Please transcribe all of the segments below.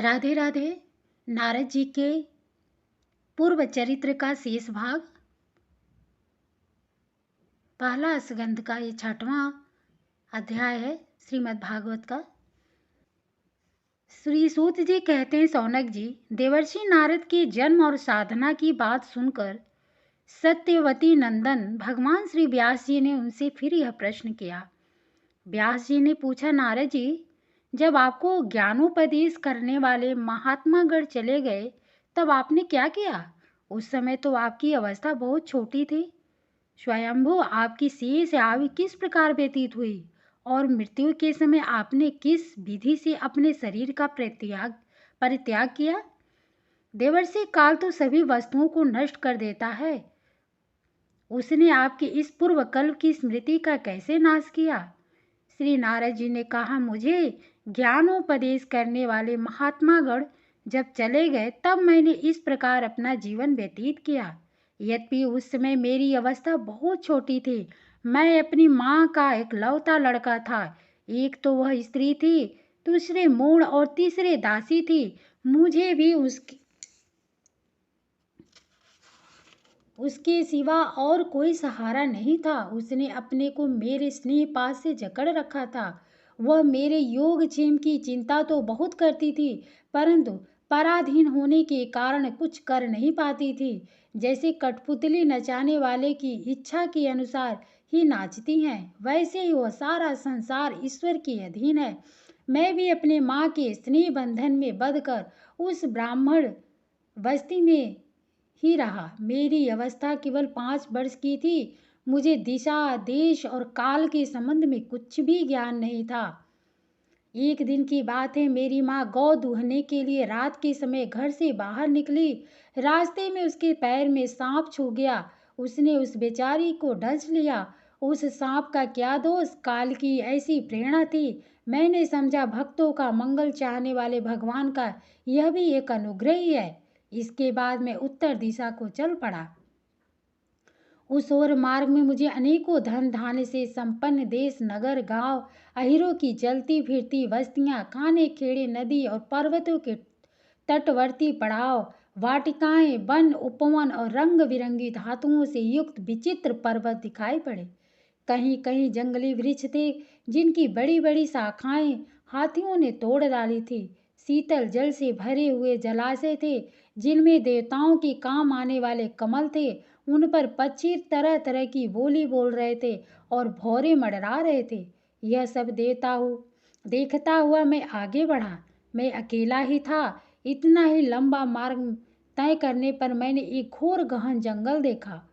राधे राधे। नारद जी के पूर्व चरित्र का शेष भाग, पहला स्कंद का ये 6वां अध्याय है श्रीमद् भागवत का। श्री सूत जी कहते हैं, सौनक जी, देवर्षि नारद के जन्म और साधना की बात सुनकर सत्यवती नंदन भगवान श्री व्यास जी ने उनसे फिर यह प्रश्न किया। व्यास जी ने पूछा, नारद जी, जब आपको ज्ञानोपदेश करने वाले महात्मागण चले गए तब आपने क्या किया? उस समय तो आपकी अवस्था बहुत छोटी थी। स्वयंभू आपकी शेष आयु किस प्रकार व्यतीत हुई और मृत्यु के समय आपने किस विधि से अपने शरीर का परित्याग किया? देवर्षि, काल तो सभी वस्तुओं को नष्ट कर देता है। उसने आपके इस पूर्व कल्प की स्मृति का कैसे नाश किया? श्री नारद जी ने कहा, मुझे ज्ञानोपदेश करने वाले महात्मागण जब चले गए तब मैंने इस प्रकार अपना जीवन व्यतीत किया। यद्यपि उस समय मेरी अवस्था बहुत छोटी थी। मैं अपनी माँ का इकलौता लड़का था। एक तो वह स्त्री थी, दूसरे मूढ़ और तीसरे दासी थी। मुझे भी उसके सिवा और कोई सहारा नहीं था। उसने अपने को मेरे स्नेह पास से जकड़ रखा था। वह मेरे योगक्षेम की चिंता तो बहुत करती थी, परंतु पराधीन होने के कारण कुछ कर नहीं पाती थी। जैसे कठपुतली नचाने वाले की इच्छा के अनुसार ही नाचती हैं, वैसे ही वह सारा संसार ईश्वर के अधीन है। मैं भी अपने माँ के स्नेह बंधन में बंधकर उस ब्राह्मण बस्ती में ही रहा। मेरी अवस्था केवल 5 वर्ष की थी। मुझे दिशा, देश और काल के संबंध में कुछ भी ज्ञान नहीं था। एक दिन की बात है, मेरी माँ गौ दूहने के लिए रात के समय घर से बाहर निकली। रास्ते में उसके पैर में सांप छू गया। उसने उस बेचारी को डस लिया। उस सांप का क्या दोष, काल की ऐसी प्रेरणा थी। मैंने समझा भक्तों का मंगल चाहने वाले भगवान का यह भी एक अनुग्रह ही है। इसके बाद मैं उत्तर दिशा को चल पड़ा। उस ओर मार्ग में मुझे अनेकों धन धान्य से संपन्न देश, नगर, गांव, अहिरों की जलती फिरती बस्तियां, खाने खेड़े, नदी और पर्वतों के तटवर्ती पड़ाव, वाटिकाएं, वन, उपवन और रंग बिरंगी धातुओं से युक्त विचित्र पर्वत दिखाई पड़े। कहीं कहीं जंगली वृक्ष थे जिनकी बड़ी बड़ी शाखाएं हाथियों ने तोड़ डाली थी। शीतल जल से भरे हुए जलाशय थे जिनमें देवताओं के काम आने वाले कमल थे। उन पर पक्षी तरह तरह की बोली बोल रहे थे और भौरे मंडरा रहे थे। यह सब देखता हुआ मैं आगे बढ़ा। मैं अकेला ही था। इतना ही लंबा मार्ग तय करने पर मैंने एक घोर गहन जंगल देखा।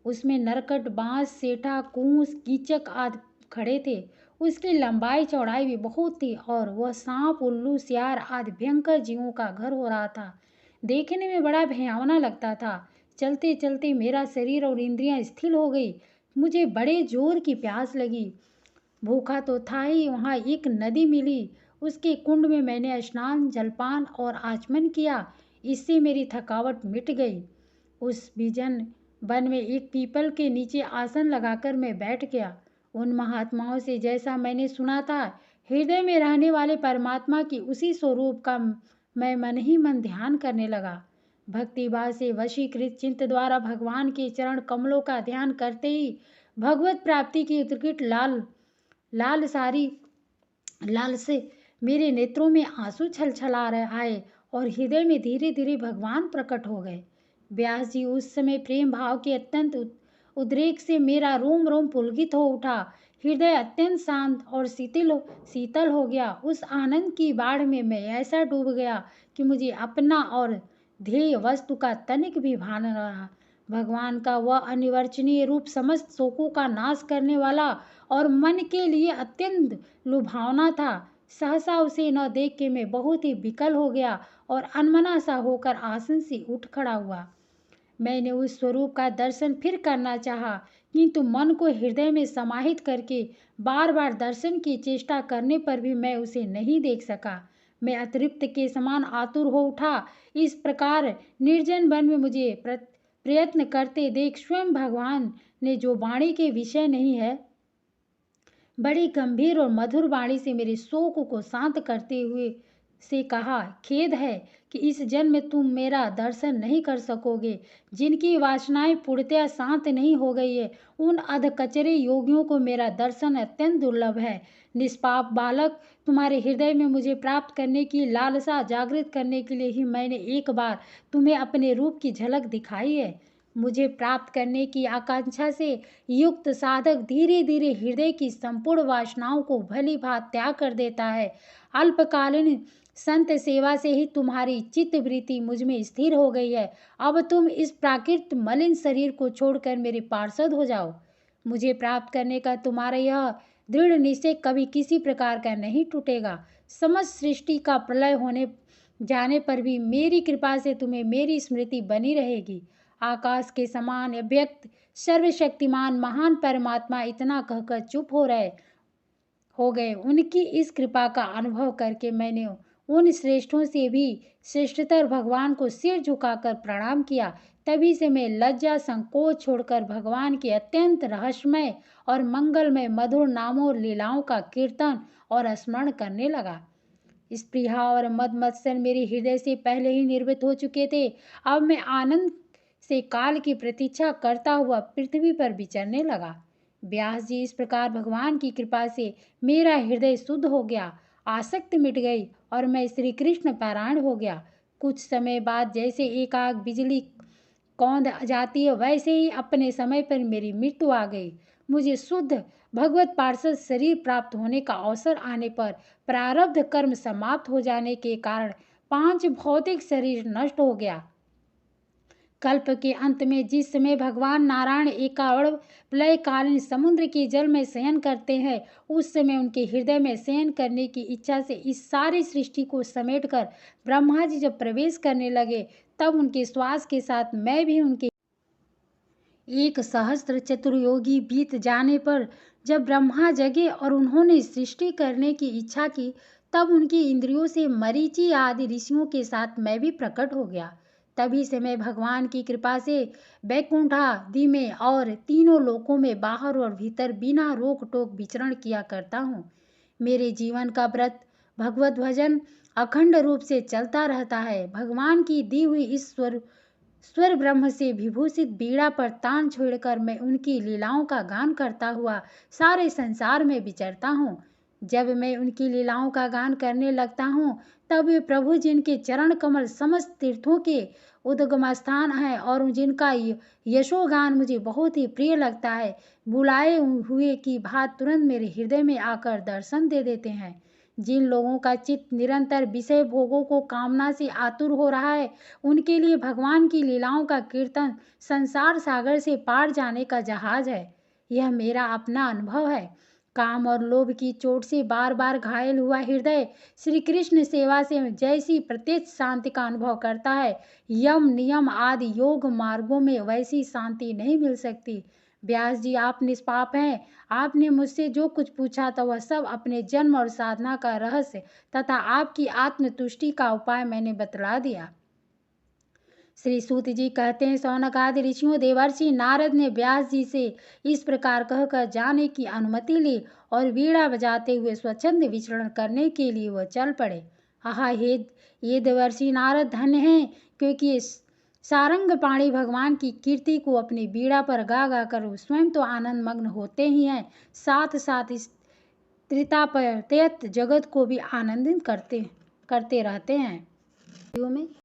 उसमें नरकट, बांस, सेठा, कूस, कीचक आदि खड़े थे। उसकी लंबाई चौड़ाई भी बहुत थी और वह सांप, उल्लू, सियार आदि भयंकर जीवों का घर हो रहा था। देखने में बड़ा भयावना लगता था। चलते चलते मेरा शरीर और इंद्रियां स्थिर हो गई। मुझे बड़े जोर की प्यास लगी। भूखा तो था ही। वहाँ एक नदी मिली। उसके कुंड में मैंने स्नान, जलपान और आचमन किया। इससे मेरी थकावट मिट गई। उस विजन वन में एक पीपल के नीचे आसन लगाकर मैं बैठ गया। उन महात्माओं से जैसा मैंने सुना था, हृदय में रहने वाले परमात्मा की उसी स्वरूप का मैं मन ही मन ध्यान करने लगा। भक्तिभाव से वशीकृत चित्त द्वारा भगवान के चरण कमलों का ध्यान करते ही भगवत प्राप्ति की उत्कट लाल से मेरे नेत्रों में आंसू छलछला रहे आए और हृदय में धीरे धीरे भगवान प्रकट हो गए। व्यास जी, उस समय प्रेम भाव के अत्यंत उद्रेक से मेरा रोम रोम पुलकित हो उठा। हृदय अत्यंत शांत और शीतल हो गया। उस आनंद की बाढ़ में मैं ऐसा डूब गया कि मुझे अपना और ध्येय वस्तु का तनिक भी भान न रहा। भगवान का वह अनिर्वचनीय रूप समस्त शोकों का नाश करने वाला और मन के लिए अत्यंत लुभावना था। सहसा उसे न देख के मैं बहुत ही विकल हो गया और अनमना सा होकर आसन से उठ खड़ा हुआ। मैंने उस स्वरूप का दर्शन फिर करना चाहा, किंतु मन को हृदय में समाहित करके बार बार दर्शन की चेष्टा करने पर भी मैं उसे नहीं देख सका। मैं अतृप्त के समान आतुर हो उठा। इस प्रकार निर्जन वन में मुझे प्रयत्न करते देख स्वयं भगवान ने, जो वाणी के विषय नहीं है, बड़ी गंभीर और मधुर वाणी से मेरे शोक को शांत करते हुए से कहा, खेद है कि इस जन्म में तुम मेरा दर्शन नहीं कर सकोगे। जिनकी वासनाएं पूर्णतया शांत नहीं हो गई है, उन अधकचरे योगियों को मेरा दर्शन अत्यंत दुर्लभ है। निष्पाप बालक, तुम्हारे हृदय में मुझे प्राप्त करने की लालसा जागृत करने के लिए ही मैंने एक बार तुम्हें अपने रूप की झलक दिखाई है। मुझे प्राप्त करने की आकांक्षा से युक्त साधक धीरे धीरे हृदय की संपूर्ण वासनाओं को भली भांति त्याग कर देता है। अल्पकालीन संत सेवा से ही तुम्हारी चित्तवृत्ति मुझ में स्थिर हो गई है। अब तुम इस प्राकृत मलिन शरीर को छोड़कर मेरे पार्षद हो जाओ। मुझे प्राप्त करने का तुम्हारा यह दृढ़ निश्चय कभी किसी प्रकार का नहीं टूटेगा। समस्त सृष्टि का प्रलय होने जाने पर भी मेरी कृपा से तुम्हें मेरी स्मृति बनी रहेगी। आकाश के समान अव्यक्त सर्वशक्तिमान महान परमात्मा इतना कहकर चुप हो गए। उनकी इस कृपा का अनुभव करके मैंने उन श्रेष्ठों से भी श्रेष्ठतर भगवान को सिर झुकाकर प्रणाम किया। तभी से मैं लज्जा संकोच छोड़कर भगवान के अत्यंत रहस्यमय और मंगलमय मधुर नामों और लीलाओं का कीर्तन और स्मरण करने लगा। स्पृहा और मद मत्सर मेरे हृदय से पहले ही निर्मित हो चुके थे। अब मैं आनंद से काल की प्रतीक्षा करता हुआ पृथ्वी पर विचरने लगा। व्यास जी, इस प्रकार भगवान की कृपा से मेरा हृदय शुद्ध हो गया, आसक्ति मिट गई और मैं श्री कृष्ण पारायण हो गया। कुछ समय बाद जैसे एकाएक बिजली कौंध जाती है, वैसे ही अपने समय पर मेरी मृत्यु आ गई। मुझे शुद्ध भगवत पार्षद शरीर प्राप्त होने का अवसर आने पर प्रारब्ध कर्म समाप्त हो जाने के कारण 5 भौतिक शरीर नष्ट हो गया। कल्प के अंत में जिस समय भगवान नारायण एकावड़ प्रलयकालीन समुद्र के जल में शयन करते हैं, उस समय उनके हृदय में शयन करने की इच्छा से इस सारी सृष्टि को समेटकर ब्रह्मा जी जब प्रवेश करने लगे, तब उनके श्वास के साथ मैं भी उनके 1 सहस्त्र चतुर्योगी बीत जाने पर जब ब्रह्मा जगे और उन्होंने सृष्टि करने की इच्छा की, तब उनकी इंद्रियों से मरीचि आदि ऋषियों के साथ मैं भी प्रकट हो गया। तभी से मैं भगवान की कृपा से बैकुंठादि में और तीनों लोकों में बाहर और भीतर बिना रोक टोक विचरण किया करता हूँ। मेरे जीवन का व्रत भगवत भजन अखंड रूप से चलता रहता है। भगवान की दी हुई इस स्वर ब्रह्म से विभूषित बीड़ा पर तान छोड़कर मैं उनकी लीलाओं का गान करता हुआ सारे संसार में विचरता हूँ। जब मैं उनकी लीलाओं का गान करने लगता हूँ, तब वे प्रभु जिनके चरण कमल समस्त तीर्थों के उद्गम स्थान है और जिनका यशोगान मुझे बहुत ही प्रिय लगता है, बुलाए हुए की भांति तुरंत मेरे हृदय में आकर दर्शन दे देते हैं। जिन लोगों का चित्त निरंतर विषय भोगों को कामना से आतुर हो रहा है, उनके लिए भगवान की लीलाओं का कीर्तन संसार सागर से पार जाने का जहाज है। यह मेरा अपना अनुभव है। काम और लोभ की चोट से बार बार घायल हुआ हृदय श्री कृष्ण सेवा से जैसी प्रत्यक्ष शांति का अनुभव करता है, यम नियम आदि योग मार्गों में वैसी शांति नहीं मिल सकती। व्यास जी, आप निष्पाप हैं। आपने मुझसे जो कुछ पूछा था वह सब अपने जन्म और साधना का रहस्य तथा आपकी आत्मतुष्टि का उपाय मैंने बतला दिया। श्री सूत जी कहते हैं, शौनक आदि ऋषियों देवर्षि नारद ने व्यास जी से इस प्रकार कहकर जाने की अनुमति ली और वीणा बजाते हुए स्वच्छंद विचरण करने के लिए वह चल पड़े। आहा, ये देवर्षि नारद धन्य हैं, क्योंकि ये सारंग पाणी भगवान की कीर्ति को अपनी बीड़ा पर गा गा कर स्वयं तो आनंद मग्न होते ही हैं, साथ साथ इस त्रितापयत जगत को भी आनंदित करते रहते हैं।